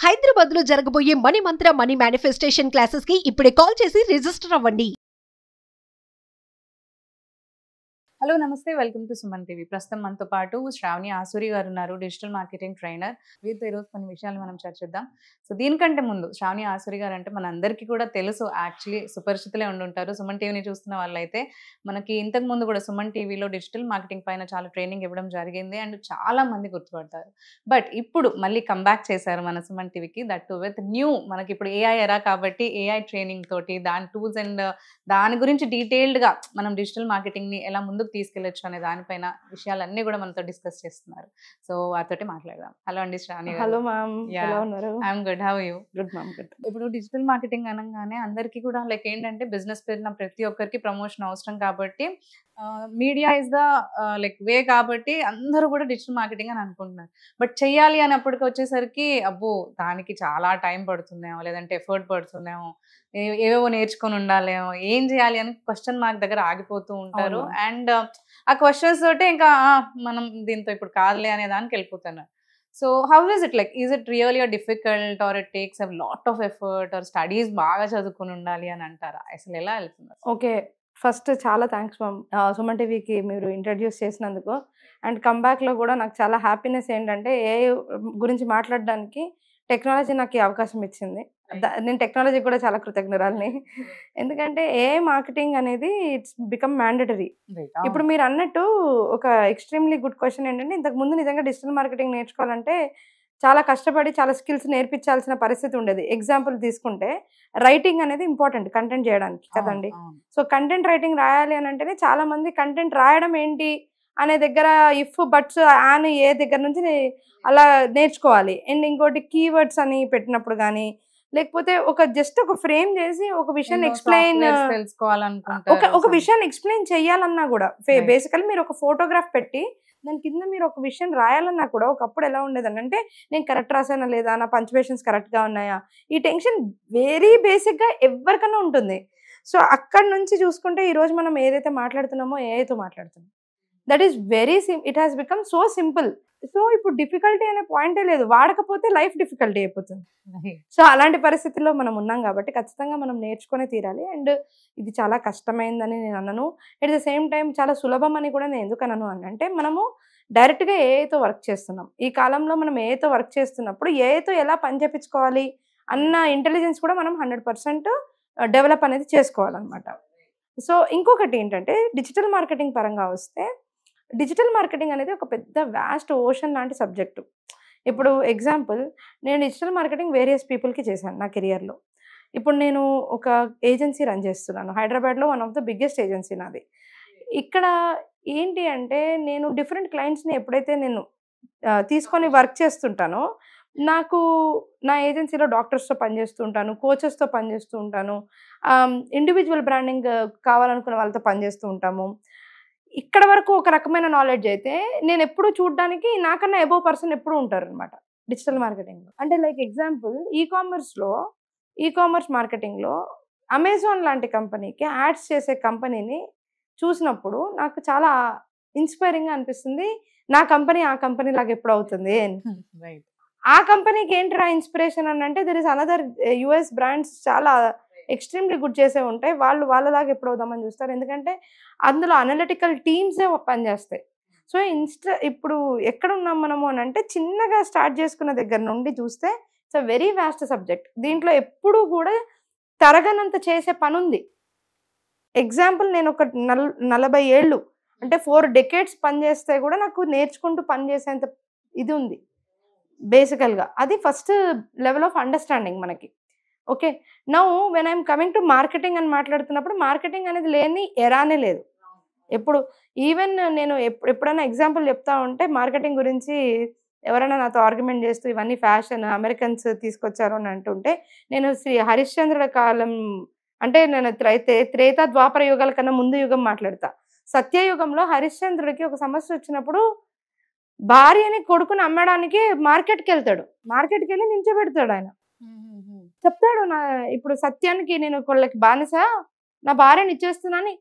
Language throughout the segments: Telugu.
హైదరాబాద్ లో జరగబోయే మనీ మంత్ర మనీ మేనిఫెస్టేషన్ క్లాసెస్ కి ఇప్పుడే కాల్ చేసి రిజిస్టర్ అవ్వండి. హలో నమస్తే, వెల్కమ్ టు సుమన్ టీవీ. ప్రస్తుతం మనతో పాటు శ్రావణి ఆసూరి గారు ఉన్నారు, డిజిటల్ మార్కెటింగ్ ట్రైనర్. వీరితో ఈరోజు కొన్ని విషయాలు మనం చర్చిద్దాం. సో దీనికంటే ముందు శ్రావణి ఆసూరి గారు అంటే మన అందరికీ కూడా తెలుసు, యాక్చువల్లీ సుపరిచితులే ఉండుంటారు. సుమన్ టీవీని చూస్తున్న వాళ్ళైతే మనకి ఇంతకు ముందు కూడా సుమన్ టీవీలో డిజిటల్ మార్కెటింగ్ పైన చాలా ట్రైనింగ్ ఇవ్వడం జరిగింది అండ్ చాలా మంది గుర్తుపడతారు. బట్ ఇప్పుడు మళ్ళీ కంబ్యాక్ చేశారు మన సుమన్ టీవీకి, దట్ టు విత్ న్యూ. మనకి ఇప్పుడు ఏఐ ఎరా కాబట్టి ఏఐ ట్రైనింగ్ తోటి దాని టూల్స్ అండ్ దాని గురించి డీటెయిల్డ్గా మనం డిజిటల్ మార్కెటింగ్ని ఎలా ముందుకు తీసుకెళ్లొచ్చు అనే దానిపైన విషయాలన్నీ కూడా మనతో డిస్కస్ చేస్తున్నారు. సో వారితో మాట్లాడదాం. హలో అండి శ్రావణి. హలో మ్యామ్, ఎలా ఉన్నారు? I'm good, how you? Good ma'am, good. ఇప్పుడు డిజిటల్ మార్కెటింగ్ అనగానే అందరికీ కూడా లైక్ ఏంటంటే బిజినెస్ పెరిగిన ప్రతి ఒక్కరికి ప్రమోషన్ అవసరం కాబట్టి మీడియా ఇస్ ద లైక్ వే కాబట్టి అందరూ కూడా డిజిటల్ మార్కెటింగ్ అని అనుకుంటున్నారు. బట్ చెయ్యాలి అన్నప్పటికి వచ్చేసరికి అబ్బో దానికి చాలా టైం పడుతుందేమో, లేదంటే ఎఫర్ట్ పడుతుందేమో, ఏవేవో నేర్చుకొని ఉండాలేమో, ఏం చేయాలి అని క్వశ్చన్ మార్క్ దగ్గర ఆగిపోతూ ఉంటారు. అండ్ ఆ క్వశ్చన్స్ తోటి ఇంకా మనం దీంతో ఇప్పుడు కాదులే అనే దానికి వెళ్ళిపోతున్నారు. So how is it, like is it really difficult or it takes a lot of effort are studies బాగా చదువుకుని ఉండాలి అని అంటారా? అసలు ఎలా వెళ్తుంది? ఓకే, ఫస్ట్ చాలా థ్యాంక్స్ మ్యామ్ సుమన్ టీవీకి మీరు ఇంట్రడ్యూస్ చేసినందుకు. అండ్ కంబ్యాక్లో కూడా నాకు చాలా హ్యాపీనెస్ ఏంటంటే ఏఐ గురించి మాట్లాడడానికి టెక్నాలజీ నాకు ఈ అవకాశం ఇచ్చింది. నేను టెక్నాలజీ కూడా చాలా కృతజ్ఞరాలని. ఎందుకంటే ఏఐ మార్కెటింగ్ అనేది ఇట్స్ బికమ్ మ్యాండటరీ. ఇప్పుడు మీరు అన్నట్టు ఒక ఎక్స్ట్రీమ్లీ గుడ్ క్వశ్చన్ ఏంటంటే, ఇంతకు ముందు నిజంగా డిజిటల్ మార్కెటింగ్ నేర్చుకోవాలంటే చాలా కష్టపడి చాలా స్కిల్స్ నేర్పించాల్సిన పరిస్థితి ఉండేది. ఎగ్జాంపుల్ తీసుకుంటే రైటింగ్ అనేది ఇంపార్టెంట్ కంటెంట్ చేయడానికి కదండి. సో కంటెంట్ రైటింగ్ రాయాలి అని అంటేనే చాలా మంది కంటెంట్ రాయడం ఏంటి అనే దగ్గర ఇఫ్ బట్స్ ఆన్ ఏ దగ్గర నుంచి అలా నేర్చుకోవాలి. అండ్ ఇంకోటి కీవర్డ్స్ అని పెట్టినప్పుడు కానీ, లేకపోతే ఒక జస్ట్ ఒక ఫ్రేమ్ చేసి ఒక విషయాన్ని ఎక్స్ప్లెయిన్ ఒక విషయాన్ని ఎక్స్ప్లెయిన్ చేయాలన్నా కూడా బేసికల్లీ మీరు ఒక ఫోటోగ్రాఫ్ పెట్టి దాని కింద మీరు ఒక విషయం రాయాలన్నా కూడా ఒకప్పుడు ఎలా ఉండేదని అంటే, నేను కరెక్ట్ రాసానా లేదా, నా పంక్చువేషన్స్ కరెక్ట్గా ఉన్నాయా, ఈ టెన్షన్ వెరీ బేసిక్గా ఎవరికైనా ఉంటుంది. సో అక్కడ నుంచి చూసుకుంటే ఈరోజు మనం ఏదైతే మాట్లాడుతున్నామో ఏఐతో మాట్లాడుతున్నాం. That is very it has become so simple. So ఇప్పుడు డిఫికల్టీ అనే పాయింటే లేదు, వాడకపోతే లైఫ్ డిఫికల్టీ అయిపోతుంది. సో అలాంటి పరిస్థితుల్లో మనం ఉన్నాం కాబట్టి ఖచ్చితంగా మనం నేర్చుకునే తీరాలి. అండ్ ఇది చాలా కష్టమైందని నేను అన్నను, ఎట్ ద సేమ్ టైం చాలా సులభం అని కూడా నేను ఎందుకు అన్నాను అని అంటే, మనము డైరెక్ట్గా ఏఐతో వర్క్ చేస్తున్నాం. ఈ కాలంలో మనం ఏఐతో వర్క్ చేస్తున్నప్పుడు ఏఐతో ఎలా పని చేయించుకోవాలి అన్న ఇంటెలిజెన్స్ కూడా మనం 100% డెవలప్ అనేది చేసుకోవాలన్నమాట. సో ఇంకొకటి ఏంటంటే, డిజిటల్ మార్కెటింగ్ పరంగా వస్తే, డిజిటల్ మార్కెటింగ్ అనేది ఒక పెద్ద వ్యాస్ట్ ఓషన్ లాంటి సబ్జెక్టు. ఇప్పుడు ఎగ్జాంపుల్, నేను డిజిటల్ మార్కెటింగ్ వేరియస్ పీపుల్కి చేశాను నా కెరియర్లో. ఇప్పుడు నేను ఒక ఏజెన్సీ రన్ చేస్తున్నాను హైదరాబాద్లో, one of the biggest agency నాది. ఇక్కడ ఏంటి అంటే, నేను డిఫరెంట్ క్లయింట్స్ని ఎప్పుడైతే నేను తీసుకొని వర్క్ చేస్తుంటానో, నాకు నా ఏజెన్సీలో డాక్టర్స్తో పనిచేస్తూ ఉంటాను, కోచెస్తో పనిచేస్తూ ఉంటాను, ఇండివిజువల్ బ్రాండింగ్ కావాలనుకున్న వాళ్ళతో పనిచేస్తూ ఉంటాము. ఇక్కడ వరకు ఒక రకమైన నాలెడ్జ్ అయితే, నేను ఎప్పుడు చూడడానికి నాకన్నా అబోవ్ పర్సన్ ఎప్పుడు ఉంటారు అనమాట డిజిటల్ మార్కెటింగ్లో. అంటే లైక్ ఎగ్జాంపుల్, ఈకామర్స్ మార్కెటింగ్లో అమెజాన్ లాంటి కంపెనీకి యాడ్స్ చేసే కంపెనీని చూసినప్పుడు నాకు చాలా ఇన్స్పైరింగ్గా అనిపిస్తుంది. నా కంపెనీ ఆ కంపెనీ లాగా ఎప్పుడు అవుతుంది అని. ఆ కంపెనీకి ఏంటిరా ఇన్స్పిరేషన్ అని అంటే, there is another US brands చాలా ఎక్స్ట్రీమ్లీ గుడ్ చేసే ఉంటాయి, వాళ్ళు వాళ్ళలాగా ఎప్పుడు అవుదామని చూస్తారు. ఎందుకంటే అందులో అనలిటికల్ టీమ్సే పనిచేస్తాయి. సో ఇప్పుడు ఎక్కడున్నాం మనము అని అంటే, చిన్నగా స్టార్ట్ చేసుకున్న దగ్గర నుండి చూస్తే it's a very vast subject. దీంట్లో ఎప్పుడూ కూడా తరగనంత చేసే పని ఉంది. ఎగ్జాంపుల్, నేను ఒక 40 ఏళ్ళు అంటే 4 decades పనిచేస్తే కూడా నాకు నేర్చుకుంటూ పనిచేసేంత ఇది ఉంది బేసికల్గా. అది ఫస్ట్ లెవెల్ ఆఫ్ అండర్స్టాండింగ్ మనకి. Okay, now when I'm coming to marketing అని మాట్లాడుతున్నప్పుడు, మార్కెటింగ్ అనేది లేని ఎరానే లేదు. ఎప్పుడు ఈవెన్ నేను ఎప్పుడైనా ఎగ్జాంపుల్ చెప్తా ఉంటే మార్కెటింగ్ గురించి ఎవరైనా నాతో ఆర్గ్యుమెంట్ చేస్తూ ఇవన్నీ ఫ్యాషన్ అమెరికన్స్ తీసుకొచ్చారు అని అంటుంటే, నేను శ్రీ హరిశ్చంద్రుడి కాలం అంటే నేను త్రేత ద్వాపర యుగాల కన్నా ముందు యుగం మాట్లాడతా. సత్యయుగంలో హరిశ్చంద్రుడికి ఒక సమస్య వచ్చినప్పుడు భార్యని కొడుకుని అమ్మడానికి మార్కెట్కి వెళ్తాడు. మార్కెట్కి వెళ్ళి నించోబెడతాడు ఆయన, చెప్తాడు ఇప్పుడు సత్యానికి నేను కొళ్ళకి బానిస, నా భార్యని ఇచ్చేస్తున్నాని.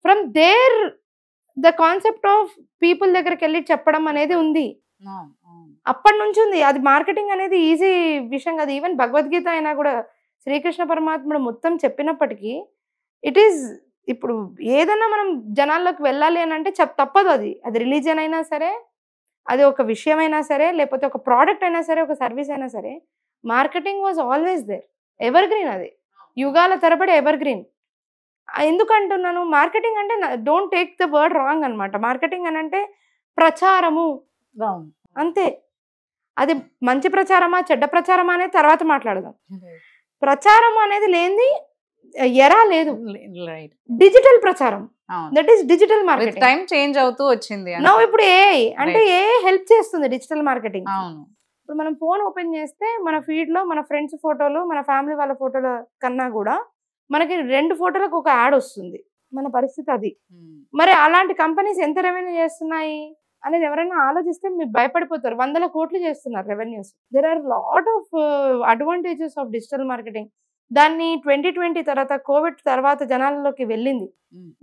From there the concept of people దగ్గరికి వెళ్ళి చెప్పడం అనేది ఉంది. అప్పటి నుంచి ఉంది. అది మార్కెటింగ్ అనేది ఈజీ విషయం కాదు. ఈవెన్ భగవద్గీత అయినా కూడా శ్రీకృష్ణ పరమాత్ముడు మొత్తం చెప్పినప్పటికీ ఇట్ ఈస్ ఇప్పుడు ఏదైనా మనం జనాల్లోకి వెళ్ళాలి అని అంటే తప్పదు. అది రిలీజియన్ అయినా సరే, అది ఒక విషయం అయినా సరే, లేకపోతే ఒక ప్రోడక్ట్ అయినా సరే, ఒక సర్వీస్ అయినా సరే, marketing was always there. Evergreen అది, యుగాల తరబడి ఎవర్ గ్రీన్. ఎందుకంటున్నాను మార్కెటింగ్ అంటే, don't take the word wrong అనమాట. మార్కెటింగ్ అని అంటే ప్రచారము అంతే. అది మంచి ప్రచారమా చెడ్డ ప్రచారమా అనేది తర్వాత మాట్లాడదాం. ప్రచారం అనేది లేనిది ఎరా లేదు. డిజిటల్ ప్రచారం, that is digital marketing. Time change అవుతూ వచ్చింది. నౌ ఇప్పుడు ఏఐ అంటే ఏఐ హెల్ప్ చేస్తుంది డిజిటల్ మార్కెటింగ్. ఇప్పుడు మనం ఫోన్ ఓపెన్ చేస్తే మన ఫీడ్ లో మన ఫ్రెండ్స్ ఫోటోలు, మన ఫ్యామిలీ వాళ్ళ ఫోటోల కన్నా కూడా మనకి 2 ఫోటోలకు ఒక యాడ్ వస్తుంది. మన పరిస్థితి అది. మరి అలాంటి కంపెనీస్ ఎంత రెవెన్యూ చేస్తున్నాయి అనేది ఎవరైనా ఆలోచిస్తే మీరు భయపడిపోతారు. 100 కోట్లు చేస్తున్నారు revenues. There are lot of advantages of digital marketing. దాన్ని 2020 తర్వాత, కోవిడ్ తర్వాత జనాలలోకి వెళ్ళింది.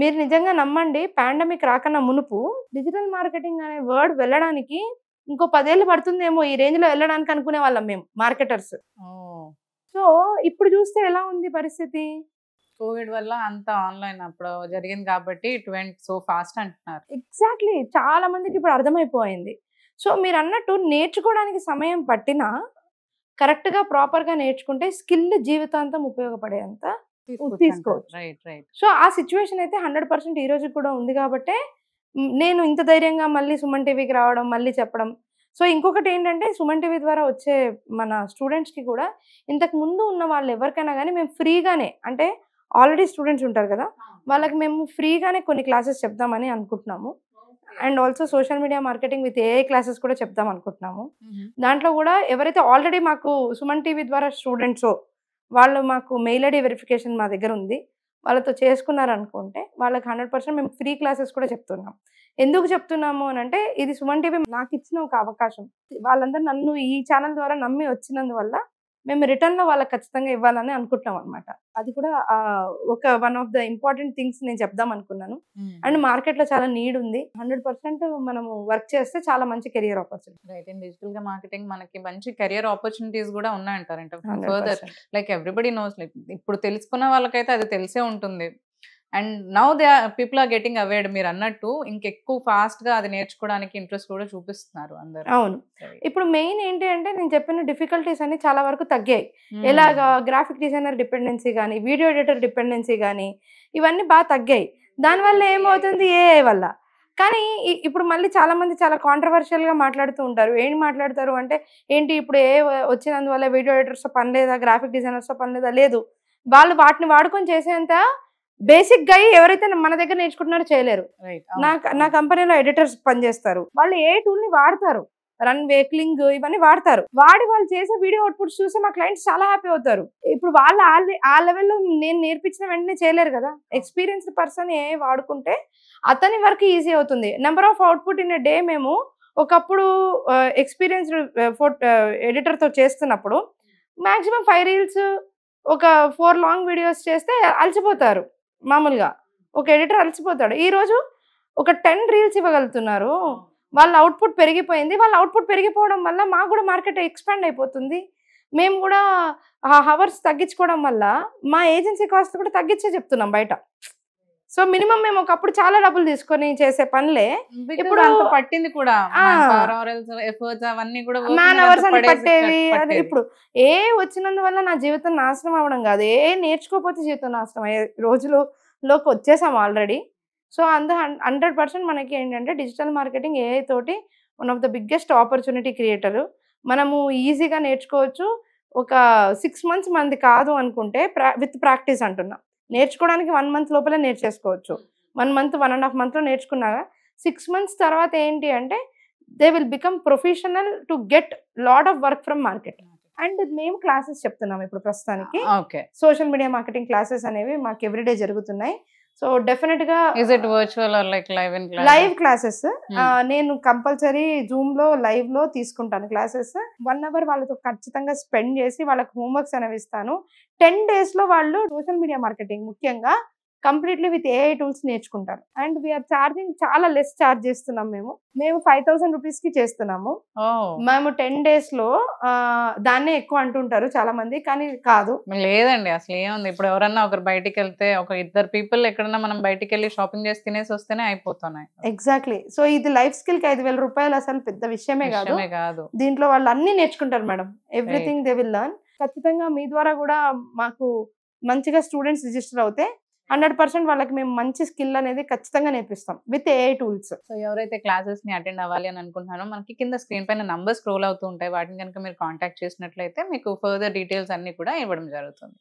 మీరు నిజంగా నమ్మండి, పాండమిక్ రాకన్నా మునుపు డిజిటల్ మార్కెటింగ్ అనే వర్డ్ వెళ్ళడానికి ఇంకో 10 ఏళ్ళు పడుతుందేమో ఈ రేంజ్ లో వెళ్ళడానికి అనుకునే వాళ్ళం మేము మార్కెటర్స్. సో ఇప్పుడు చూస్తే ఎలా ఉంది పరిస్థితి? కోవిడ్ వల్ల అంత ఆన్లైన్ అప్పుడు జరిగింది కాబట్టి ఇట్ వెంట్ సో ఫాస్ట్ అంటున్నారు. ఎగ్జాక్ట్లీ, చాలా మందికి ఇప్పుడు అర్థమైపోయింది. సో మీరు అన్నట్టు నేర్చుకోవడానికి సమయం పట్టినా కరెక్ట్ గా ప్రాపర్ గా నేర్చుకుంటే స్కిల్ జీవితాంతం ఉపయోగపడేంత తీసుకోవచ్చు. సో ఆ సిచ్యువేషన్ అయితే 100% ఈ రోజు కూడా ఉంది. కాబట్టి నేను ఇంత ధైర్యంగా మళ్ళీ సుమన్ టీవీకి రావడం, మళ్ళీ చెప్పడం. సో ఇంకొకటి ఏంటంటే, సుమన్ టీవీ ద్వారా వచ్చే మన స్టూడెంట్స్కి కూడా ఇంతకు ముందు ఉన్న వాళ్ళు ఎవరికైనా కానీ మేము ఫ్రీగానే, అంటే ఆల్రెడీ స్టూడెంట్స్ ఉంటారు కదా, వాళ్ళకి మేము ఫ్రీగానే కొన్ని క్లాసెస్ చెప్దామని అనుకుంటున్నాము. And also social media marketing with AI classes కూడా చెప్దాం అనుకుంటున్నాము. దాంట్లో కూడా ఎవరైతే ఆల్రెడీ మాకు సుమన్ టీవీ ద్వారా స్టూడెంట్సో వాళ్ళు మాకు మెయిల్ ఐడి వెరిఫికేషన్ మా దగ్గర ఉంది, వాళ్ళతో చేసుకున్నారనుకుంటే వాళ్ళకి 100% మేము ఫ్రీ క్లాసెస్ కూడా చెప్తున్నాం. ఎందుకు చెప్తున్నాము అని అంటే, ఇది సుమన్ టీవీ నాకు ఇచ్చిన ఒక అవకాశం. వాళ్ళందరూ నన్ను ఈ ఛానల్ ద్వారా నమ్మి వచ్చినందువల్ల మేము రిటర్న్లో వాళ్ళకి ఖచ్చితంగా ఇవ్వాలని అనుకుంటున్నాం అనమాట. అది కూడా ఒక one of the important things నేను చెప్దాం అనుకున్నాను. అండ్ మార్కెట్లో చాలా నీడ్ ఉంది. 100% మనము వర్క్ చేస్తే చాలా మంచి career opportunity. Right. And digital గా మార్కెటింగ్ మనకి మంచి కెరియర్ ఆపర్చునిటీస్ కూడా ఉన్నాయంటారంట. Further like everybody knows, like ఇప్పుడు తెలుసుకున్న వాళ్ళకైతే అది తెలిసే ఉంటుంది. And now people are getting awared. మీరు అన్నట్టు ఇంకెక్కువ ఫాస్ట్ గా అది నేర్చుకోవడానికి ఇంట్రెస్ట్ కూడా చూపిస్తున్నారు అందరూ. అవును. ఇప్పుడు మెయిన్ ఏంటి అంటే, నేను చెప్పిన డిఫికల్టీస్ అన్ని చాలా వరకు తగ్గాయి. ఎలాగా గ్రాఫిక్ డిజైనర్ డిపెండెన్సీ కానీ, వీడియో ఎడిటర్ డిపెండెన్సీ కానీ, ఇవన్నీ బాగా తగ్గాయి. దానివల్ల ఏమవుతుంది, ఏఐ వల్ల. కానీ ఇప్పుడు మళ్ళీ చాలా మంది చాలా కాంట్రవర్షియల్ గా మాట్లాడుతూ ఉంటారు. ఏం మాట్లాడతారు అంటే, ఏంటి ఇప్పుడు ఏ వచ్చినందువల్ల వీడియో ఎడిటర్స్ పని లేదా, గ్రాఫిక్ డిజైనర్స్ పని లేదా? లేదు, వాళ్ళు వాటిని వాడుకొని చేసేంత బేసిక్ గా ఎవరైతే మన దగ్గర నేర్చుకుంటున్నారో చేయలేరు. నా కంపెనీలో ఎడిటర్స్ పనిచేస్తారు, వాళ్ళు ఏ టూల్ ని వాడతారు, రన్ వేక్లింగ్ ఇవన్నీ వాడతారు. వాళ్ళు చేసే వీడియో అవుట్పుట్స్ చూసి మా క్లయింట్స్ చాలా హ్యాపీ అవుతారు. ఇప్పుడు వాళ్ళు ఆ లెవెల్లో నేను నేర్పించిన వెంటనే చేయలేరు కదా. ఎక్స్పీరియన్స్డ్ పర్సన్ ఏ వాడుకుంటే అతని వర్క్ ఈజీ అవుతుంది. Number of output in a day మేము ఒకప్పుడు ఎక్స్పీరియన్స్డ్ ఎడిటర్ తో చేస్తున్నప్పుడు మాక్సిమం 5 రీల్స్, ఒక 4 లాంగ్ వీడియోస్ చేస్తే అలసిపోతారు. మామూలుగా ఒక ఎడిటర్ అలసిపోతాడు. ఈరోజు ఒక 10 రీల్స్ ఇవ్వగలుగుతున్నారు. వాళ్ళ అవుట్పుట్ పెరిగిపోయింది. వాళ్ళ అవుట్పుట్ పెరిగిపోవడం వల్ల మాకు కూడా మార్కెట్ ఎక్స్పాండ్ అయిపోతుంది. మేము కూడా ఆ హవర్స్ తగ్గించుకోవడం వల్ల మా ఏజెన్సీ కాస్ట్ కూడా తగ్గించే చెప్తున్నాం బయట. సో మినిమం మేము ఒకప్పుడు చాలా డబ్బులు తీసుకొని చేసే పనులే ఇప్పుడు పట్టింది కూడా మ్యాన్ అవర్స్ అని పట్టేవి. అది ఇప్పుడు ఏ వచ్చినందువల్ల నా జీవితం నాశనం అవ్వడం కాదు, ఏ నేర్చుకోకపోతే జీవితం నాశనం అయ్యే రోజులలోకి వచ్చేసాము ఆల్రెడీ. సో 100% మనకి ఏంటంటే డిజిటల్ మార్కెటింగ్ ఏఐ తోటి one of the biggest opportunity creator. మనము ఈజీగా నేర్చుకోవచ్చు. ఒక 6 months మంది కాదు అనుకుంటే విత్ ప్రాక్టీస్ అంటున్నా, నేర్చుకోవడానికి 1 month లోపలే నేర్చేసుకోవచ్చు. 1 month 1.5 month నేర్చుకున్నాక 6 months తర్వాత ఏంటి అంటే they will become professional to get lot of work from market. And మేము క్లాసెస్ చెప్తున్నాం ఇప్పుడు ప్రస్తుతానికి. సోషల్ మీడియా మార్కెటింగ్ క్లాసెస్ అనేవి మాకు ఎవ్రీడే జరుగుతున్నాయి. సో డెఫినెట్ గా లైవ్ క్లాసెస్ నేను కంపల్సరీ జూమ్ లో లైవ్ లో తీసుకుంటాను క్లాసెస్. 1 hour వాళ్ళతో ఖచ్చితంగా స్పెండ్ చేసి వాళ్ళకి హోంవర్క్స్ అనేవి ఇస్తాను. 10 days లో వాళ్ళు సోషల్ మీడియా మార్కెటింగ్ ముఖ్యంగా కంప్లీట్లీ విత్ ఏఐ టూల్స్ నేర్చుకుంటారు. అండ్ వీఆర్ ఛార్జింగ్ చాలా లెస్ ఛార్జ్ చేస్తున్నాం. మేము 5,000 రూపీస్ కి చేస్తున్నాము. మేము 10 days లో దాన్నే ఎక్కువ అంటుంటారు చాలా మంది, కానీ కాదు. లేదండి, అసలు ఏముంది, ఇప్పుడు ఎవరన్నా ఒకరు బయటికి వెళ్తే ఒక ఇద్దరు పీపుల్ ఎక్కడన్నా మనం బయటికి వెళ్ళి షాపింగ్ చేసి తినేసి వస్తేనే అయిపోతున్నాయి. ఎగ్జాక్ట్లీ. సో ఇది లైఫ్ స్కిల్ కి 5,000 రూపాయలు అసలు పెద్ద విషయమే కాదు. దీంట్లో వాళ్ళు అన్ని నేర్చుకుంటారు madam. Everything they will learn. ఖచ్చితంగా మీ ద్వారా కూడా మాకు మంచిగా స్టూడెంట్స్ రిజిస్టర్ అవుతే 100% వాళ్ళకి మేము మంచి స్కిల్ అనేది ఖచ్చితంగా నేర్పిస్తాం విత్ ఏఐ టూల్స్. సో ఎవరైతే క్లాసెస్ ని అటెండ్ అవ్వాలి అని అనుకుంటున్నారో మనకి కింద స్క్రీన్ పైన నంబర్ స్క్రోల్ అవుతూ ఉంటాయి. వాటిని కనుక మీరు కాంటాక్ట్ చేసినట్లయితే మీకు ఫర్దర్ డీటెయిల్స్ అన్ని కూడా ఇవ్వడం జరుగుతుంది.